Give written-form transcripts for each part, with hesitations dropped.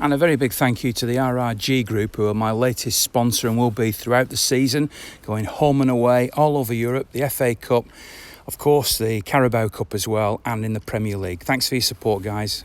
And a very big thank you to the RRG Group, who are my latest sponsor and will be throughout the season, going home and away all over Europe, the FA Cup, of course the Carabao Cup as well, and in the Premier League. Thanks for your support, guys.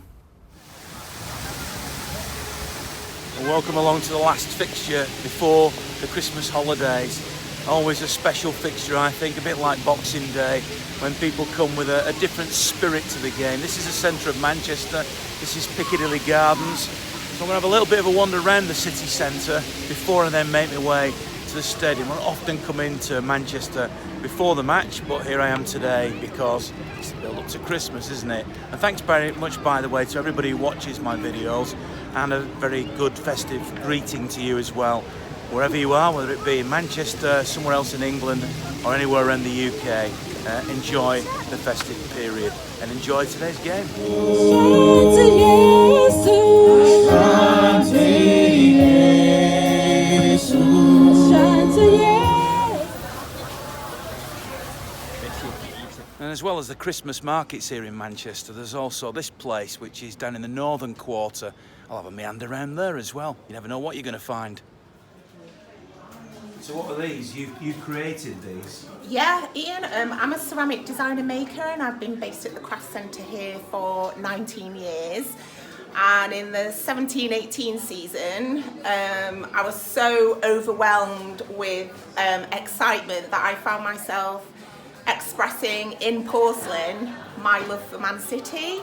Welcome along to the last fixture before the Christmas holidays. Always a special fixture, I think, a bit like Boxing Day, when people come with a different spirit to the game. This is the centre of Manchester. This is Piccadilly Gardens. So I'm going to have a little bit of a wander around the city centre before I then make my way to the stadium. I often come into Manchester before the match, but here I am today because it's the build up to Christmas, isn't it? And thanks very much, by the way, to everybody who watches my videos, and a very good festive greeting to you as well. Wherever you are, whether it be in Manchester, somewhere else in England, or anywhere around the UK, enjoy the festive period and enjoy today's game. And as well as the Christmas markets here in Manchester, there's also this place which is down in the northern quarter. I'll have a meander around there as well. You never know what you're going to find. So what are these? You created these? Yeah, Ian, I'm a ceramic designer maker and I've been based at the Craft Centre here for 19 years. And in the 17-18 season, I was so overwhelmed with excitement that I found myself expressing in porcelain my love for Man City.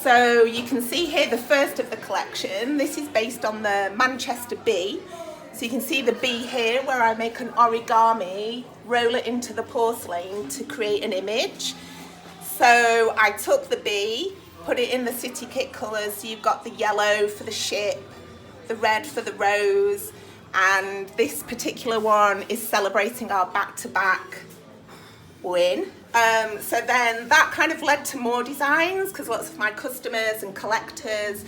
So you can see here the first of the collection. This is based on the Manchester bee. So you can see the bee here where I make an origami, roll it into the porcelain to create an image. So I took the bee, put it in the city kit colours. So you've got the yellow for the ship, the red for the rose, and this particular one is celebrating our back-to-back win. So then that kind of led to more designs because lots of my customers and collectors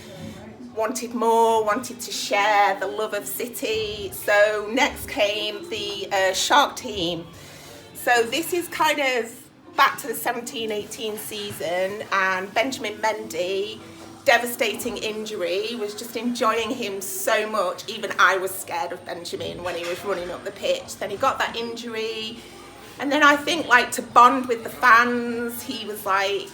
wanted more, wanted to share the love of City. So next came the shark team. So this is kind of back to the 17-18 season, and Benjamin Mendy, devastating injury, was just enjoying him so much. Even I was scared of Benjamin when he was running up the pitch. Then he got that injury. And then I think, like, to bond with the fans, he was like,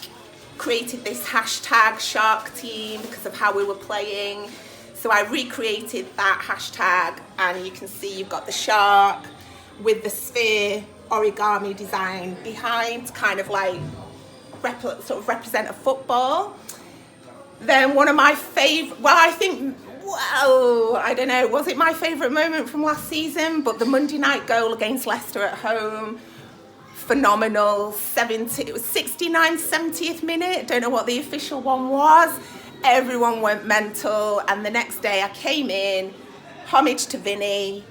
created this hashtag Shark Team because of how we were playing. So I recreated that hashtag, and you can see you've got the shark with the sphere origami design behind, kind of like sort of represent a football. Then one of my favourite, I don't know, was it my favourite moment from last season? But the Monday night goal against Leicester at home, phenomenal. It was 69th, 70th minute. Don't know what the official one was. Everyone went mental. And the next day I came in, homage to Vinny,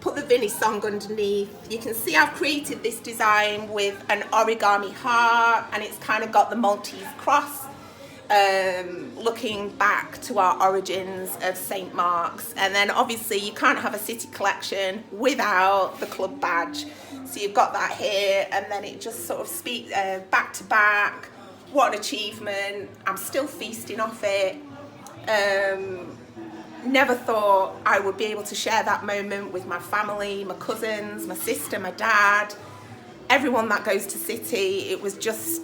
put the Vinny song underneath. You can see I've created this design with an origami heart, and it's kind of got the Maltese cross, looking back to our origins of St. Mark's. And then obviously you can't have a City collection without the club badge. So you've got that here, and then it just sort of speaks back to back. What an achievement. I'm still feasting off it. Never thought I would be able to share that moment with my family, my cousins, my sister, my dad, everyone that goes to City. It was just,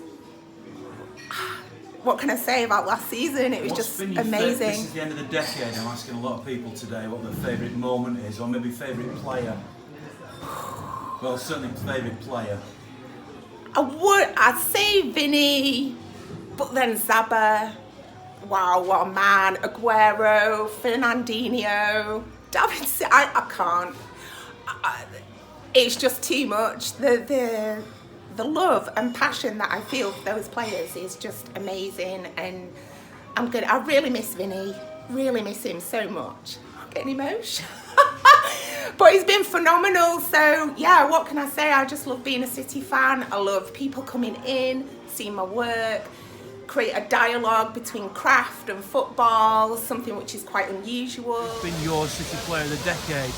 what can I say about last season? It was just amazing. This is the end of the decade. I'm asking a lot of people today what their favourite moment is, or maybe favourite player. Well, certainly favourite player. I'd say Vinny, but then Zaba. Wow, what a man. Aguero, Fernandinho, David. I can't. It's just too much. The love and passion that I feel for those players is just amazing, and I really miss Vinny. Really miss him so much. I'm getting emotional. But he's been phenomenal. So yeah, what can I say? I just love being a City fan. I love people coming in, seeing my work, create a dialogue between craft and football, something which is quite unusual. What's been your City player of the decade?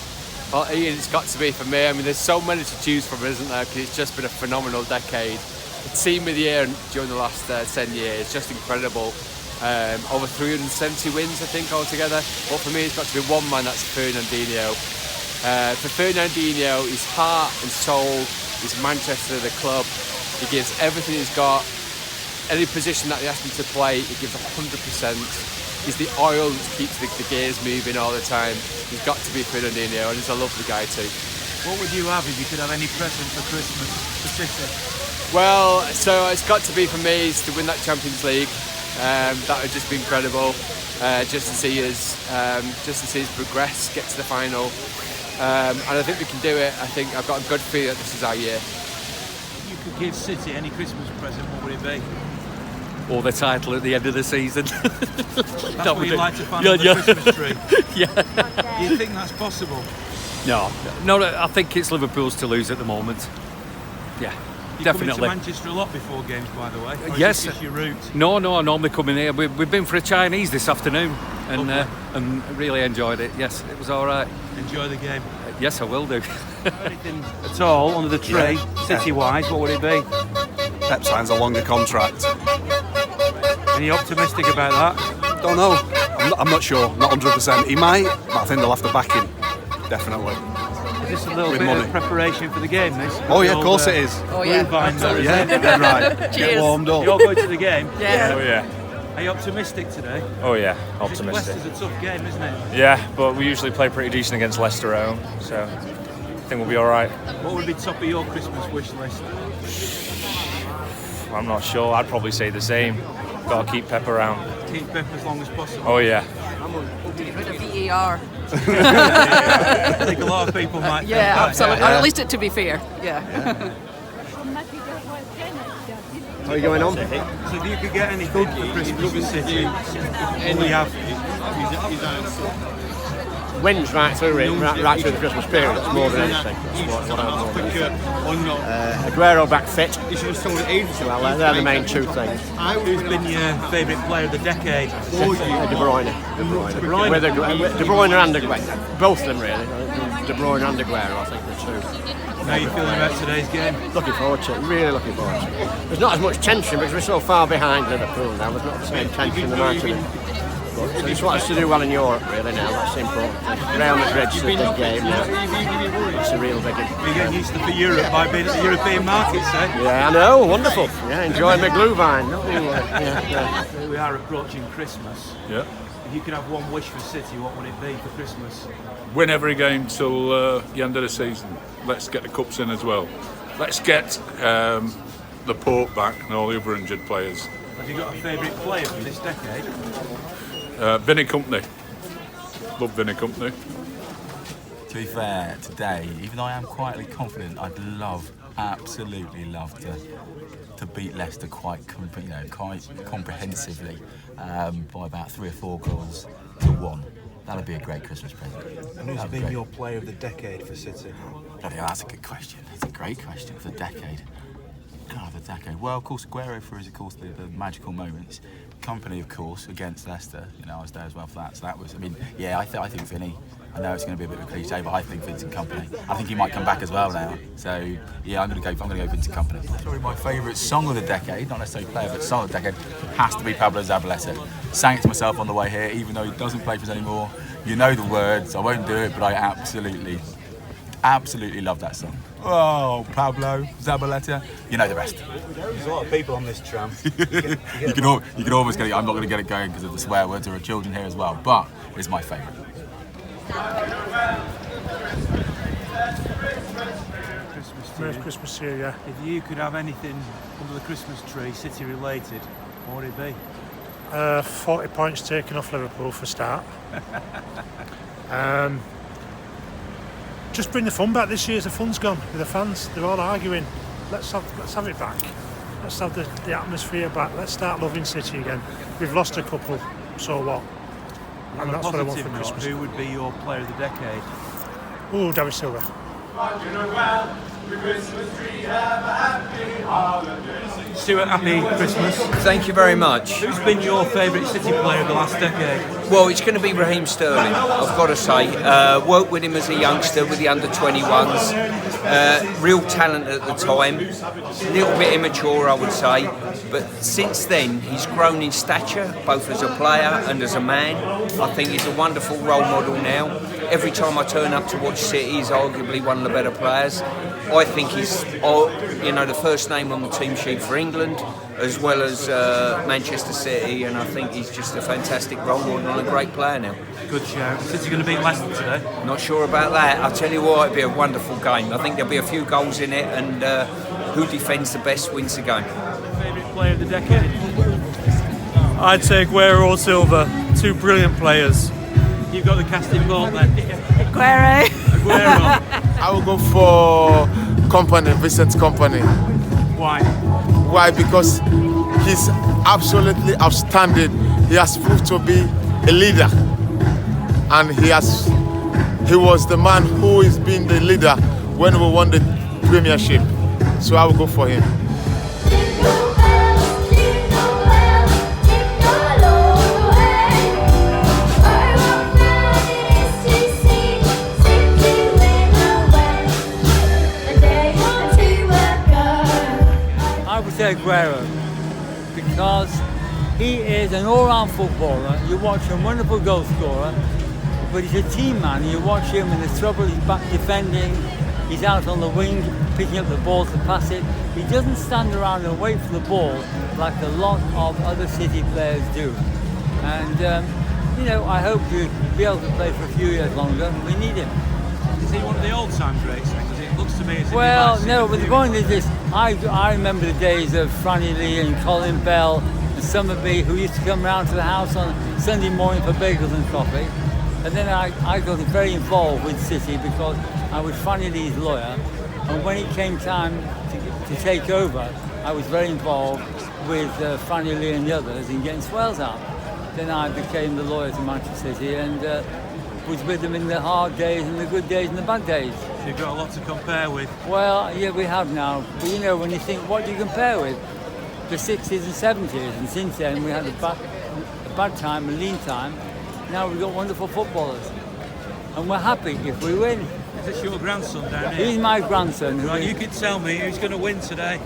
Well, Ian, it's got to be for me. I mean, there's so many to choose from, isn't there? Because it's just been a phenomenal decade. The team of the year during the last 10 years, just incredible. over 370 wins, I think, altogether. But for me, it's got to be one man, that's Fernandinho. For Fernandinho, his heart and soul is Manchester, the club. He gives everything he's got. Any position that he asks him to play, he gives 100%. He's the oil that keeps the gears moving all the time. He's got to be Fernandinho, and he's a lovely guy too. What would you have if you could have any present for Christmas for City? Well, so it's got to be for me is to win that Champions League. That would just be incredible. Just to see us progress, get to the final, and I think we can do it. I think I've got a good feeling that this is our year. If you could give City any Christmas present, what would it be? Or the title at the end of the season. That's what you'd like to find on the Christmas tree? Yeah. Do you think that's possible? No, I think it's Liverpool's to lose at the moment. Yeah, You definitely. come into Manchester a lot before games, by the way? Or Yes. Is this just your route? No, I normally come in here. We've been for a Chinese this afternoon and really enjoyed it. Yes, it was all right. Enjoy the game. Yes, I will do. Anything at all under the tree, City-wise, what would it be? Pep signs a longer contract. Are you optimistic about that? Don't know. I'm not sure. Not 100%. He might, but I think they'll have to back him. Definitely. Is this a little With bit money. of preparation for the game, this? Oh yeah, of course it is. Oh yeah. Absolutely. Yeah, dead right. Get Cheers. warmed up. You're going to the game? Yeah. Oh yeah, Are you optimistic today? oh yeah, optimistic. Leicester's a tough game, isn't it? Yeah, but we usually play pretty decent against Leicester at home, so I think we'll be all right. What would be top of your Christmas wish list? I'm not sure. I'd probably say the same. Got to keep Pep around. Keep Pep as long as possible. Oh yeah. Get rid of VAR. I think a lot of people might think Yeah, that. absolutely. Or at least it to be fair. Yeah. How are you going on? So if you could get anything for Christmas for City, what would you have? Wins right through it, right through the Christmas period. It's more than anything. That's what I'm more than. Aguero back fit. Well, they're the main two things. Who's been your favourite player of the decade? De Bruyne. De Bruyne and Aguero. Both of them really. De Bruyne and Aguero, I think the two. How are you feeling about today's game? Looking forward to it. Really looking forward to it. There's not as much tension because we're so far behind Liverpool now. There's not the same tension there might have been. But it's what us to do well in Europe really now. That's important. Real Madrid's a big game now. It's a real biggie. You're getting used to for Europe by being at the European markets, eh? Yeah, I know. Wonderful. Yeah, enjoying my glue vine. Here we are approaching Christmas. Yeah. If you could have one wish for City, what would it be for Christmas? Win every game till the end of the season. Let's get the cups in as well. Let's get the Pope back and all the other injured players. Have you got a favourite player from this decade? Vinny Company. Love Vinny Company. To be fair, today, even though I am quietly confident, I'd absolutely love to beat Leicester quite comprehensively by about 3 or 4 goals to 1. That'd be a great Christmas present. And who's been your player of the decade for City? Bloody hell, that's a good question. It's a great question for the decade. God, the decade. Well, of course, Aguero for is, of course, the magical moments. Company, of course, against Leicester. You know, I was there as well for that. So that was, I mean, yeah, I think Vinny. I know it's going to be a bit of a cliche, but I think Vincent Kompany. I think he might come back as well now. So yeah, I'm going to go Vincent Kompany. Probably my favourite song of the decade, not necessarily player, but song of the decade, has to be Pablo Zabaleta. Sang it to myself on the way here, even though he doesn't play for us anymore. You know the words. I won't do it, but I absolutely love that song. Oh, Pablo Zabaleta. You know the rest. There's a lot of people on this tram. You can almost get it. I'm not going to get it going because of the swear words. There are children here as well, but it's my favourite. Merry Christmas to you, yeah. If you could have anything under the Christmas tree, City related, what would it be? 40 points taken off Liverpool for a start. Just bring the fun back this year. The fun's gone with the fans. They're all arguing. Let's have it back. Let's have the atmosphere back. Let's start loving City again. We've lost a couple, so what? And that's what I want for Christmas. Who would be your player of the decade? Ooh, David Silva. Stuart, happy Christmas. Thank you very much. Who's been your favourite City player of the last decade? Well, it's going to be Raheem Sterling, I've got to say. Worked with him as a youngster with the under-21s. Real talent at the time. A little bit immature, I would say. But since then, he's grown in stature, both as a player and as a man. I think he's a wonderful role model now. Every time I turn up to watch City, he's arguably one of the better players. I think he's, the first name on the team sheet for England, as well as Manchester City, and I think he's just a fantastic role model and a great player now. Good shout. City going to beat Leicester today? Not sure about that. I'll tell you what, it'll be a wonderful game. I think there'll be a few goals in it, and who defends the best wins the game. Favourite player of the decade? I'd say Aguero or Silva, two brilliant players. You've got the casting vote then? Aguero. I will go for Vincent Kompany. Why? Why? Because he's absolutely outstanding. He has proved to be a leader, and he was the man who is being the leader when we won the Premiership. So I will go for him. Aguero, because he is an all-round footballer. You watch him, wonderful goal scorer, but he's a team man. You watch him in the trouble, he's back defending, he's out on the wing, picking up the ball to pass it. He doesn't stand around and wait for the ball like a lot of other City players do. And, I hope he'll be able to play for a few years longer. We need him. Is he one of the old-time greats? Because it looks to me as if well, no, but the point is this. I remember the days of Franny Lee and Colin Bell and Summerby, who used to come round to the house on Sunday morning for bagels and coffee. And then I got very involved with City because I was Franny Lee's lawyer. And when it came time to take over, I was very involved with Franny Lee and the others in getting Swells out. Then I became the lawyer to Manchester City and was with them in the hard days and the good days and the bad days. So you've got a lot to compare with. Well, yeah, we have now. But when you think, what do you compare with? The 60s and 70s, and since then we had a bad time, a lean time. Now we've got wonderful footballers. And we're happy if we win. Is this your grandson down here? He's my grandson. Right, you can tell me who's going to win today.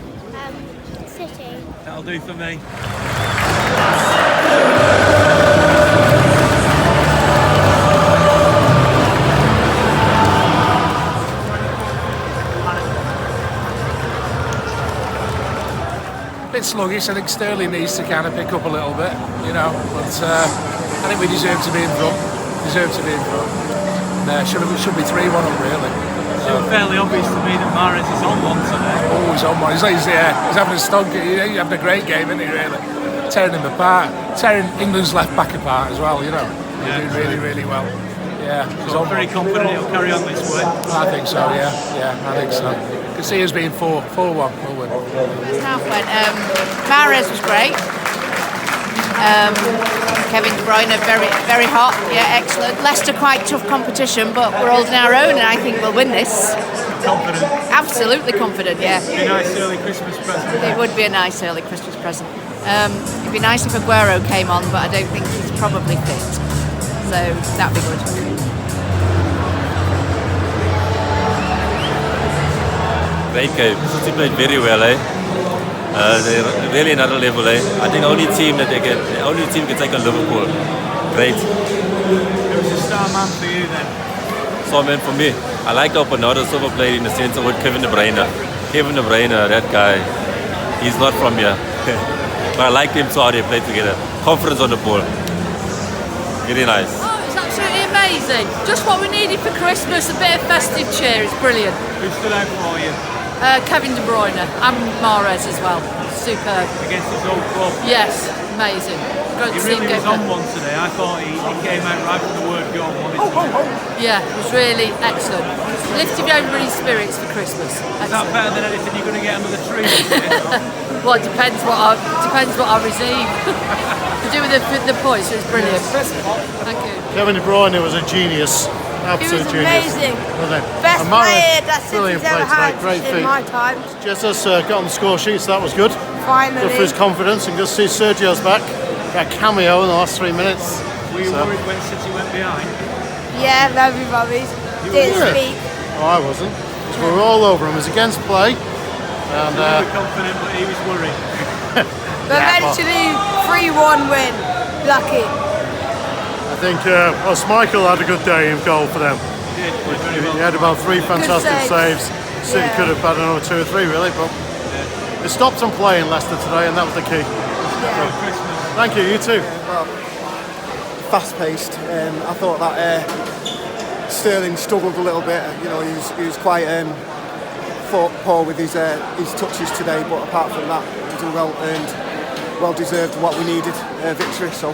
City. That'll do for me. Bit sluggish. I think Sterling needs to kind of pick up a little bit, but I think we deserve to be in front. Should be 3-1 up, really. It was fairly obvious to me that Mahrez is on one today. Oh, he's on one. He's having a stunk. He's having a great game, isn't he, really? Tearing him apart. Tearing England's left back apart as well, He's doing really, really well. Yeah. So I'm very confident he'll carry on this way. I think so, yeah, I think so. You can see us being 4-1, we'll win. Half went. Mahrez was great. Kevin De Bruyne, very, very hot. Yeah, excellent. Leicester quite tough competition, but we're holding our own, and I think we'll win this. Confident? Absolutely confident. Yeah. It'd be a nice early Christmas present. It would be a nice early Christmas present. It'd be nice if Aguero came on, but I don't think he's probably fit. So that'd be good. Great game. City played very well, They're really another level, I think the only team can take on Liverpool. Great. Who's the star man for you then? Star man for me. I like how Bernardo Silva played in the centre with Kevin De Bruyne. Kevin De Bruyne, that guy, he's not from here. But I like him so how they play together. Confidence on the ball. Very nice. Oh, it's absolutely amazing. Just what we needed for Christmas, a bit of festive cheer. It's brilliant. Who stood out for you? Kevin De Bruyne and Mahrez as well. Superb. Against his old club? Yes, amazing. Good He to see really him was go on one today. I thought he came out right from the word go and wanted to. Yeah, it was really excellent. Lifted everybody's spirits for Christmas. Is that better than anything you're going to get under the tree this year? Well, it depends what I receive. To do with the points, it's brilliant. Thank you. Kevin De Bruyne was a genius. Absolute genius. Amazing. Wasn't it? Best And Mahrez, player that brilliant City's ever play had tonight. Great in feat. my time. Just us got on the score sheet, so that was good. Finally. Good for his confidence, and good to see Sergio's back. That cameo in the last 3 minutes. Were you worried when City went behind? Yeah, very worried. Didn't speak. Oh, I wasn't. We were all over him. It was against play. And, we were confident, but he was worried. But eventually, 3-1 win. Lucky. I think Michael had a good day in goal for them. He had about 3 fantastic saves. City could have had another 2 or 3 really, but they stopped them playing Leicester today, and that was the key. So, thank you, you too. Fast-paced. I thought that Sterling struggled a little bit. You know, he was quite poor with his touches today, but apart from that, it was a well-earned, well-deserved what we needed victory. So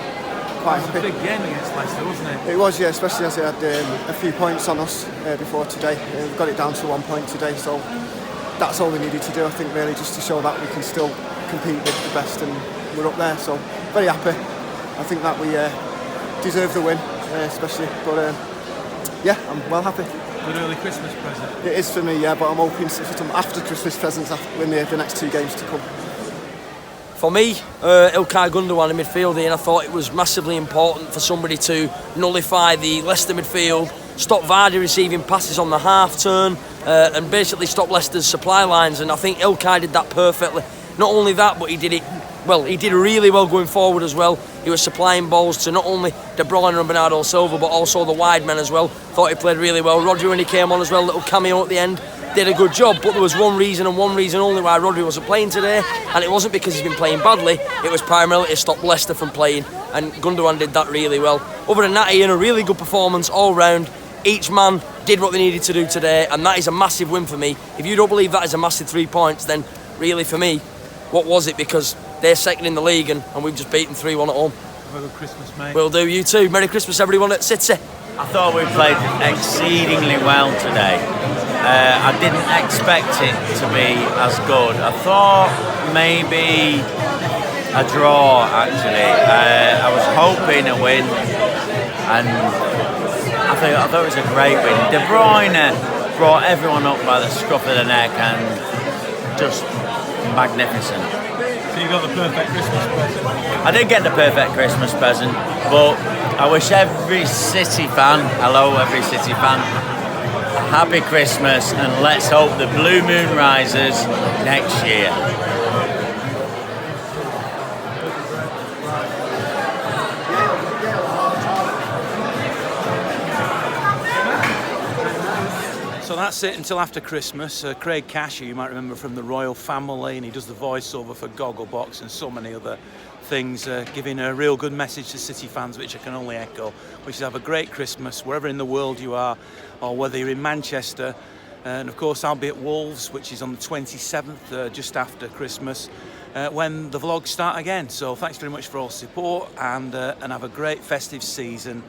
quite happy. It was a big game against Leicester, wasn't it? It was, yeah, especially as they had a few points on us before today. We've got it down to 1 point today, so that's all we needed to do. I think really just to show that we can still compete with the best, and we're up there. So very happy. I think that we deserve the win, especially. But yeah, I'm well happy. Good early Christmas present. It is for me, yeah, but I'm hoping for some after Christmas presents when the next 2 games to come. For me, Ilkay Gundogan in midfield, and I thought it was massively important for somebody to nullify the Leicester midfield, stop Vardy receiving passes on the half turn, and basically stop Leicester's supply lines. And I think Ilkay did that perfectly. Not only that, but he did it well. He did really well going forward as well. He was supplying balls to not only De Bruyne and Bernardo Silva, but also the wide men as well. Thought he played really well. Rodri, when he came on as well, little cameo at the end, did a good job. But there was one reason and one reason only why Rodri wasn't playing today, and it wasn't because he's been playing badly. It was primarily to stop Leicester from playing, and Gundogan did that really well. Other than that, Ian, a really good performance all round. Each man did what they needed to do today, and that is a massive win for me. If you don't believe that is a massive 3 points, then really for me, what was it? Because they're second in the league, and we've just beaten 3-1 at home. Have a good Christmas, mate. Will do, you too. Merry Christmas, everyone at City. I thought we played exceedingly well today. I didn't expect it to be as good. I thought maybe a draw, actually. I was hoping a win, and I thought it was a great win. De Bruyne brought everyone up by the scruff of the neck, and just magnificent. So you got the perfect Christmas present? I did get the perfect Christmas present, but I wish every City fan, hello every City fan, happy Christmas, and let's hope the blue moon rises next year. So that's it until after Christmas. Craig Casher, you might remember from the Royal Family, and he does the voiceover for Gogglebox and so many other things, giving a real good message to City fans, which I can only echo, which is have a great Christmas wherever in the world you are, or whether you're in Manchester. And of course I'll be at Wolves, which is on the 27th, just after Christmas, when the vlogs start again. So thanks very much for all support, and have a great festive season.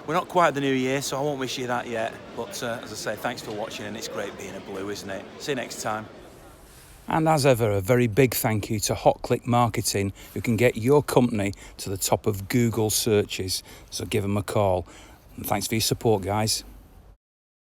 We're not quite at the new year, so I won't wish you that yet. But as I say, thanks for watching, and it's great being a Blue, isn't it? See you next time. And as ever, a very big thank you to Hotclickmarketing, who can get your company to the top of Google searches. So give them a call. And thanks for your support, guys.